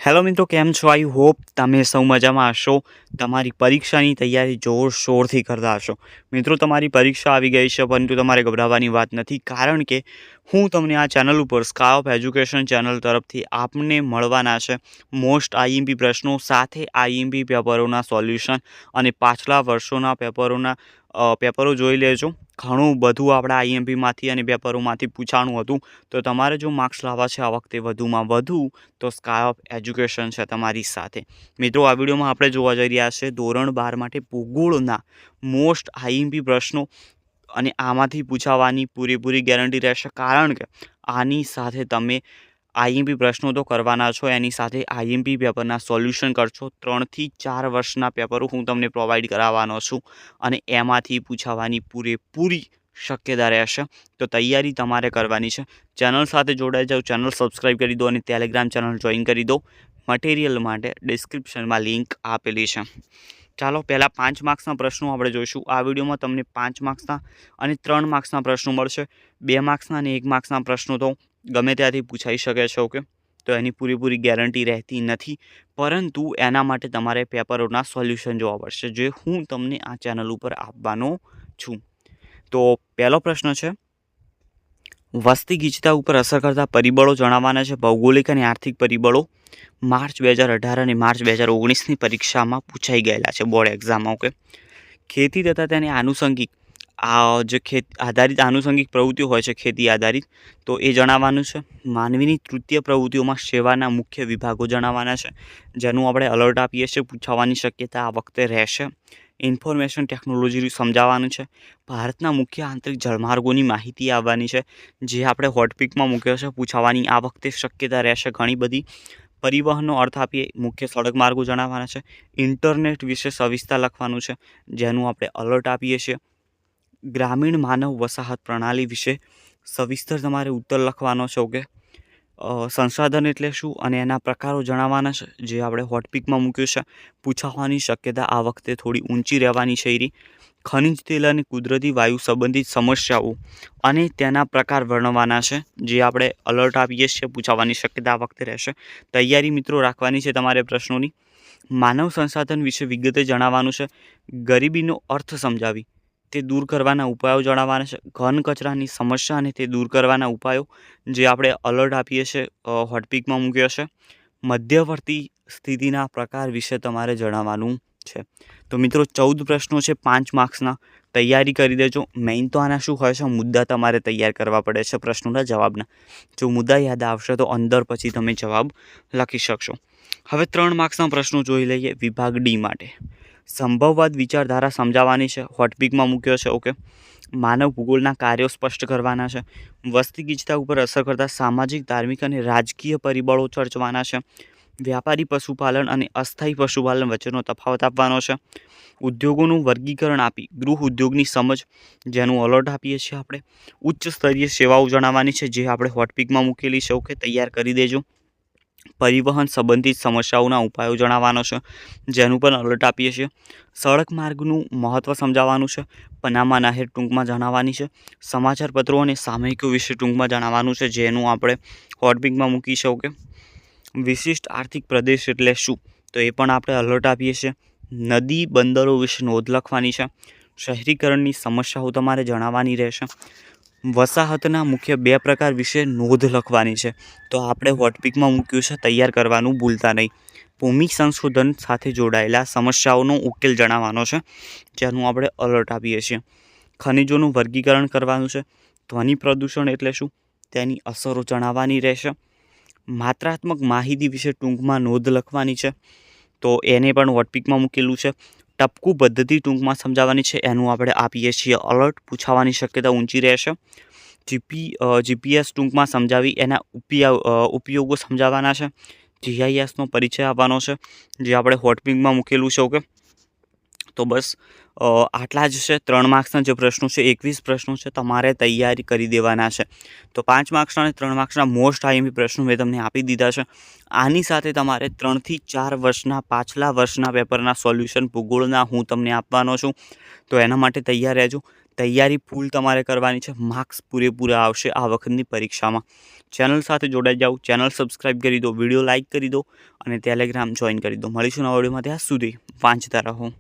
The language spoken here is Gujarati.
હેલો મિત્રો, કેમ છો? આઈ હોપ તમે સૌ મજામાં હશો. તમારી પરીક્ષાની તૈયારી જોરશોરથી કરતા હશો. મિત્રો, તમારી પરીક્ષા આવી ગઈ છે, પરંતુ તમારે ગભરાવાની વાત નથી, કારણ કે હું તમને આ ચેનલ ઉપર સ્કાય ઓફ એજ્યુકેશન ચેનલ તરફથી આપને મળવાના છે મોસ્ટ આઈએમપી પ્રશ્નો સાથે આઈએમપી પેપરોના સોલ્યુશન અને પાછલા વર્ષોના પેપરો જોઈ લેજો. ઘણું બધું આપણા આઈએમપીમાંથી અને પેપરોમાંથી પૂછાણું હતું. તો તમારે જો માર્ક્સ લાવવા છે આ વખતે વધુમાં વધુ, તો સ્કાય ઓફ એજ્યુકેશન છે તમારી સાથે. મિત્રો, આ વિડીયોમાં આપણે જોવા જઈ રહ્યા છે ધોરણ 12 માટે ભૂગોળના મોસ્ટ આઈએમપી પ્રશ્નો, અને આમાંથી પૂછાવાની પૂરેપૂરી ગેરંટી રહેશે, કારણ કે આની સાથે તમે આઈએમપી પ્રશ્નો તો કરવાના છો, એની સાથે આઈએમપી પેપરના સોલ્યુશન કરશો. 3 થી 4 વર્ષના પેપરો હું તમને પ્રોવાઈડ કરાવવાનો છું, અને એમાંથી પૂછાવાની પૂરેપૂરી શક્યતા રહેશે. તો તૈયારી તમારે કરવાની છે. ચેનલ સાથે જોડાઈ જાઓ, ચેનલ સબસ્ક્રાઈબ કરી દો અને ટેલિગ્રામ ચેનલ જોઈન કરી દો. મટીરિયલ માટે ડિસ્ક્રિપ્શનમાં લિંક આપેલી છે. ચાલો, પહેલાં 5 માર્ક્સના પ્રશ્નો આપણે જોઈશું. આ વિડીયોમાં તમને 5 માર્ક્સના અને 3 માર્ક્સના પ્રશ્નો મળશે. 2 માર્ક્સના અને 1 માર્ક્સના પ્રશ્નો તો ગમે ત્યાંથી પૂછાઈ શકે છે. ઓકે, તો એની પૂરેપૂરી ગેરંટી રહેતી નથી, પરંતુ એના માટે તમારે પેપરોના સોલ્યુશન જોવા પડશે, જે હું તમને આ ચેનલ ઉપર આપવાનો છું. તો પહેલો પ્રશ્ન છે, વસ્તી ગીચતા ઉપર અસર કરતા પરિબળો જણાવવાના છે. ભૌગોલિક અને આર્થિક પરિબળો માર્ચ 2018 અને માર્ચ 2019ની પરીક્ષામાં પૂછાઈ ગયેલા છે બોર્ડ એક્ઝામમાં. ઓકે, ખેતી તથા તેને આનુષંગિક જે આધારિત આનુષંગિક પ્રવૃત્તિઓ હોય છે, ખેતી આધારિત, તો એ જણાવવાનું છે. માનવીની તૃતીય પ્રવૃત્તિઓમાં સેવાના મુખ્ય વિભાગો જણાવવાના છે, જેનું આપણે અલર્ટ આપીએ છીએ, પૂછાવાની શક્યતા આ વખતે રહેશે. ઇન્ફોર્મેશન ટેકનોલોજી સમજાવવાનું છે. ભારતના મુખ્ય આંતરિક જળમાર્ગોની માહિતી આવવાની છે, જે આપણે હોટપિકમાં મૂક્યો છે, પૂછાવાની આ વખતે શક્યતા રહેશે ઘણી બધી. પરિવહનનો અર્થ આપીએ, મુખ્ય સડક માર્ગો જણાવવાના છે. ઇન્ટરનેટ વિશે સવિસ્તર લખવાનું છે, જેનું આપણે અલર્ટ આપીએ છીએ. ગ્રામીણ માનવ વસાહત પ્રણાલી વિશે સવિસ્તર તમારે ઉત્તર લખવાનો છે. ઓકે, સંસાધન એટલે શું અને એના પ્રકારો જણાવવાના છે, જે આપણે હોટપિકમાં મૂક્યું છે. પૂછાવાની શક્યતા આ વખતે થોડી ઊંચી રહેવાની છે. ખનિજ તેલ અને કુદરતી વાયુ સંબંધિત સમસ્યાઓ અને તેના પ્રકાર વર્ણવવાના છે, જે આપણે અલર્ટ આપીએ છીએ, પૂછાવાની શક્યતા આ વખતે રહેશે. તૈયારી મિત્રો રાખવાની છે તમારે પ્રશ્નોની. માનવ સંસાધન વિશે વિગતે જણાવવાનું છે. ગરીબીનો અર્થ સમજાવી તે દૂર કરવાના ઉપાયો જણાવવાના છે. ઘન કચરાની સમસ્યા અને તે દૂર કરવાના ઉપાયો, જે આપણે અલર્ટ આપીએ છીએ, હોટપિકમાં મૂક્યો છે. મધ્યવર્તી સ્થિતિના પ્રકાર વિશે તમારે જણાવવાનું છે. તો મિત્રો, 14 પ્રશ્નો છે 5 માર્ક્સના. તૈયારી કરી દેજો. મેઇન તો આના શું હોય છે, મુદ્દા તમારે તૈયાર કરવા પડે છે પ્રશ્નોના જવાબના. જો મુદ્દા યાદ આવશે તો અંદર પછી તમે જવાબ લખી શકશો. હવે 3 માર્ક્સના પ્રશ્નો જોઈ લઈએ. વિભાગ ડી માટે સંભવવાદ વિચારધારા સમજાવવાની છે, હોટપિકમાં મૂક્યો છે. ઓકે, માનવ ભૂગોળના કાર્યો સ્પષ્ટ કરવાના છે. વસ્તી ગીચતા ઉપર અસર કરતા સામાજિક, ધાર્મિક અને રાજકીય પરિબળો ચર્ચવાના છે. વ્યાપારી પશુપાલન અને અસ્થાયી પશુપાલન વચ્ચેનો તફાવત આપવાનો છે. ઉદ્યોગોનું વર્ગીકરણ આપી ગૃહ ઉદ્યોગની સમજ, જેનું અલર્ટ આપીએ છીએ આપણે. ઉચ્ચ સ્તરીય સેવાઓ જણાવવાની છે, જે આપણે હોટપિકમાં મૂકેલી છે. ઓકે, તૈયાર કરી દેજો. પરિવહન સંબંધિત સમસ્યાઓના ઉપાયો જણાવવાનો છે, જેનું પણ અલર્ટ આપીએ છીએ. સડક માર્ગનું મહત્ત્વ સમજાવવાનું છે. પનામા નહેર ટૂંકમાં જણાવવાની છે. સમાચાર પત્રો અને સામયિકો વિશે ટૂંકમાં જણાવવાનું છે, જેનું આપણે હોટપિકમાં મૂકી છે. ઓકે, વિશિષ્ટ આર્થિક પ્રદેશ એટલે શું, તો એ પણ આપણે અલર્ટ આપીએ છીએ. નદી બંદરો વિશે નોંધ લખવાની છે. શહેરીકરણની સમસ્યાઓ તમારે જણાવવાની રહેશે. વસાહતના મુખ્ય 2 પ્રકાર વિશે નોંધ લખવાની છે, તો આપણે હોટપિકમાં મૂક્યું છે, તૈયાર કરવાનું ભૂલતા નહીં. ભૂમિ સંશોધન સાથે જોડાયેલા સમસ્યાઓનો ઉકેલ જણાવવાનો છે, જેનું આપણે અલર્ટ આપીએ છીએ. ખનિજોનું વર્ગીકરણ કરવાનું છે. ધ્વનિ પ્રદૂષણ એટલે શું, તેની અસરો જણાવવાની રહેશે. માત્રાત્મક માહિતી વિશે ટૂંકમાં નોંધ લખવાની છે, તો એને પણ હોટપિકમાં મૂકેલું છે. ટપકું પદ્ધતિ ટૂંકમાં સમજાવવાની છે, એનું આપણે આપીએ છીએ અલર્ટ. પૂછાવાની શક્યતા ઊંચી રહેશે. જીપીએસ ટૂંકમાં સમજાવી એના ઉપયોગો સમજાવવાના છે. જીઆઈએસનો પરિચય આપવાનો છે, જે આપણે હોટપિકમાં મૂકેલું છે. ઓકે, તો બસ આટલા જ છે 3 માર્ક્સના જે પ્રશ્નો છે. 21 પ્રશ્નો છે, તમારે તૈયારી કરી દેવાના છે. તો 5 માર્ક્સના અને 3 માર્ક્સના મોસ્ટ આઈએમપી પ્રશ્નો મેં તમને આપી દીધા છે. આની સાથે તમારે 3 થી 4 વર્ષના પાછલા વર્ષના પેપરના સોલ્યુશન ભૂગોળના હું તમને આપવાનો છું, તો એના માટે તૈયાર રહેજો. તૈયારી ફૂલ તમારે કરવાની છે, માર્ક્સ પૂરેપૂરા આવશે આ વખતની પરીક્ષામાં. ચેનલ સાથે જોડાઈ જાઓ, ચેનલ સબસ્ક્રાઈબ કરી દો, વિડીયો લાઇક કરી દો અને ટેલિગ્રામ જોઈન કરી દો. મળીશું નવા વિડીયોમાં. ત્યાં સુધી વાંચતા રહો.